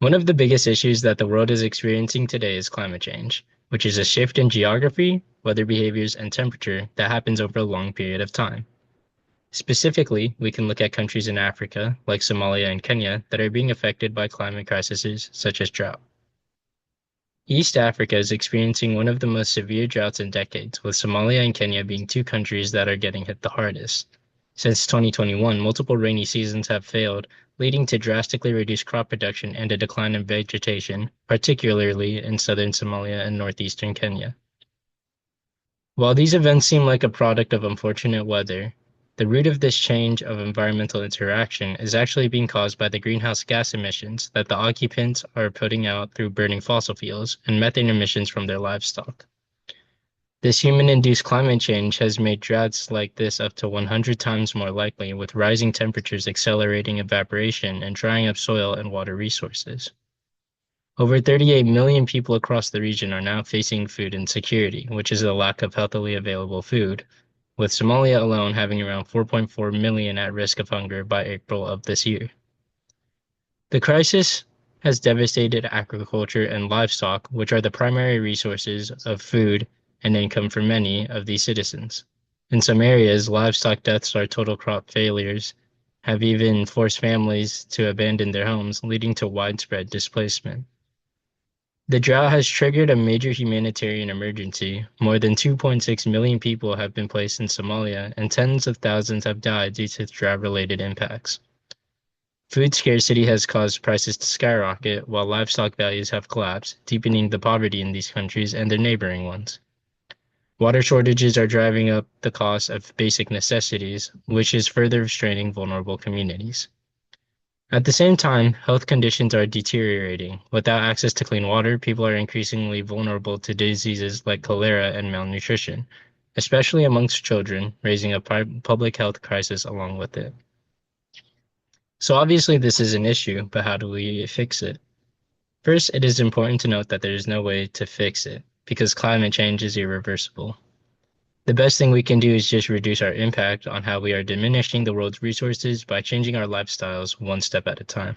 One of the biggest issues that the world is experiencing today is climate change, which is a shift in geography, weather behaviors, and temperature that happens over a long period of time. Specifically, we can look at countries in Africa, like Somalia and Kenya, that are being affected by climate crises such as drought. East Africa is experiencing one of the most severe droughts in decades, with Somalia and Kenya being two countries that are getting hit the hardest. Since 2021, multiple rainy seasons have failed, leading to drastically reduced crop production and a decline in vegetation, particularly in southern Somalia and northeastern Kenya. While these events seem like a product of unfortunate weather, the root of this change of environmental interaction is actually being caused by the greenhouse gas emissions that the occupants are putting out through burning fossil fuels and methane emissions from their livestock. This human-induced climate change has made droughts like this up to 100 times more likely, with rising temperatures accelerating evaporation and drying up soil and water resources. Over 38 million people across the region are now facing food insecurity, which is a lack of healthily available food, with Somalia alone having around 4.4 million at risk of hunger by April of this year. The crisis has devastated agriculture and livestock, which are the primary resources of food and income for many of these citizens. In some areas, livestock deaths or total crop failures have even forced families to abandon their homes, leading to widespread displacement. The drought has triggered a major humanitarian emergency. More than 2.6 million people have been placed in Somalia, and tens of thousands have died due to drought-related impacts. Food scarcity has caused prices to skyrocket, while livestock values have collapsed, deepening the poverty in these countries and their neighboring ones. Water shortages are driving up the cost of basic necessities, which is further straining vulnerable communities. At the same time, health conditions are deteriorating. Without access to clean water, people are increasingly vulnerable to diseases like cholera and malnutrition, especially amongst children, raising a public health crisis along with it. So obviously this is an issue, but how do we fix it? First, it is important to note that there is no way to fix it, because climate change is irreversible. The best thing we can do is just reduce our impact on how we are diminishing the world's resources by changing our lifestyles one step at a time.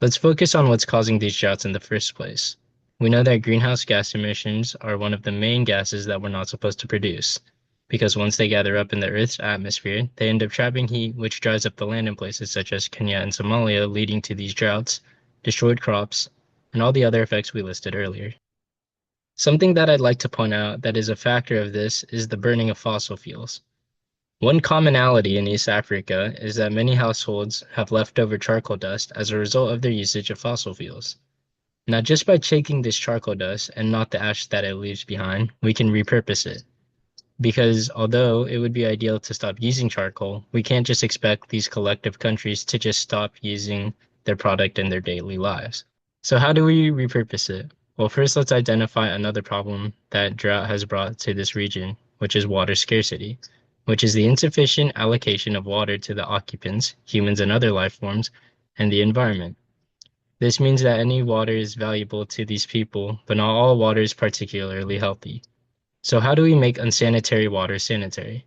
Let's focus on what's causing these droughts in the first place. We know that greenhouse gas emissions are one of the main gases that we're not supposed to produce, because once they gather up in the Earth's atmosphere, they end up trapping heat, which dries up the land in places such as Kenya and Somalia, leading to these droughts, destroyed crops, and all the other effects we listed earlier. Something that I'd like to point out that is a factor of this is the burning of fossil fuels. One commonality in East Africa is that many households have leftover charcoal dust as a result of their usage of fossil fuels. Now, just by taking this charcoal dust and not the ash that it leaves behind, we can repurpose it. Because although it would be ideal to stop using charcoal, we can't just expect these collective countries to just stop using their product in their daily lives. So how do we repurpose it? Well, first let's identify another problem that drought has brought to this region, which is water scarcity, which is the insufficient allocation of water to the occupants, humans and other life forms, and the environment. This means that any water is valuable to these people, but not all water is particularly healthy. So how do we make unsanitary water sanitary?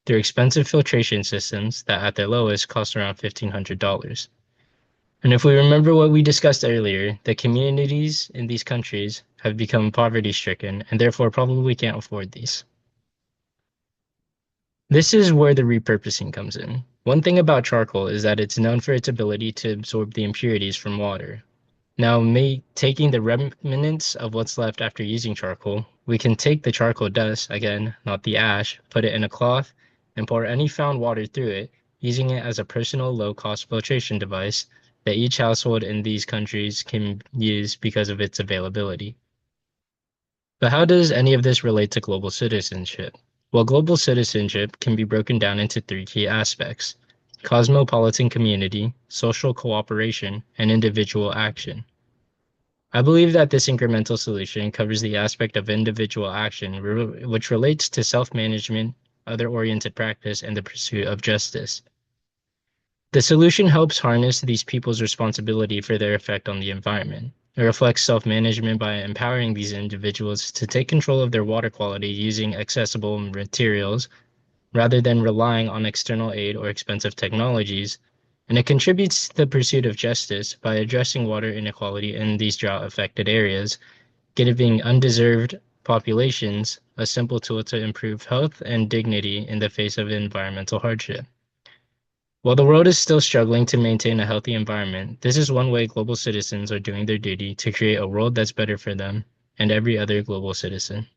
Through expensive filtration systems that at their lowest cost around $1,500. And if we remember what we discussed earlier, the communities in these countries have become poverty-stricken and therefore probably can't afford these. This is where the repurposing comes in. One thing about charcoal is that it's known for its ability to absorb the impurities from water. Now, taking the remnants of what's left after using charcoal, we can take the charcoal dust, again, not the ash, put it in a cloth, and pour any found water through it, using it as a personal low-cost filtration device that each household in these countries can use because of its availability. But how does any of this relate to global citizenship? Well, global citizenship can be broken down into three key aspects: cosmopolitan community, social cooperation, and individual action. I believe that this incremental solution covers the aspect of individual action, which relates to self-management, other-oriented practice, and the pursuit of justice. The solution helps harness these people's responsibility for their effect on the environment. It reflects self-management by empowering these individuals to take control of their water quality using accessible materials rather than relying on external aid or expensive technologies, And it contributes to the pursuit of justice by addressing water inequality in these drought-affected areas, giving undeserved populations a simple tool to improve health and dignity in the face of environmental hardship. While the world is still struggling to maintain a healthy environment, this is one way global citizens are doing their duty to create a world that's better for them and every other global citizen.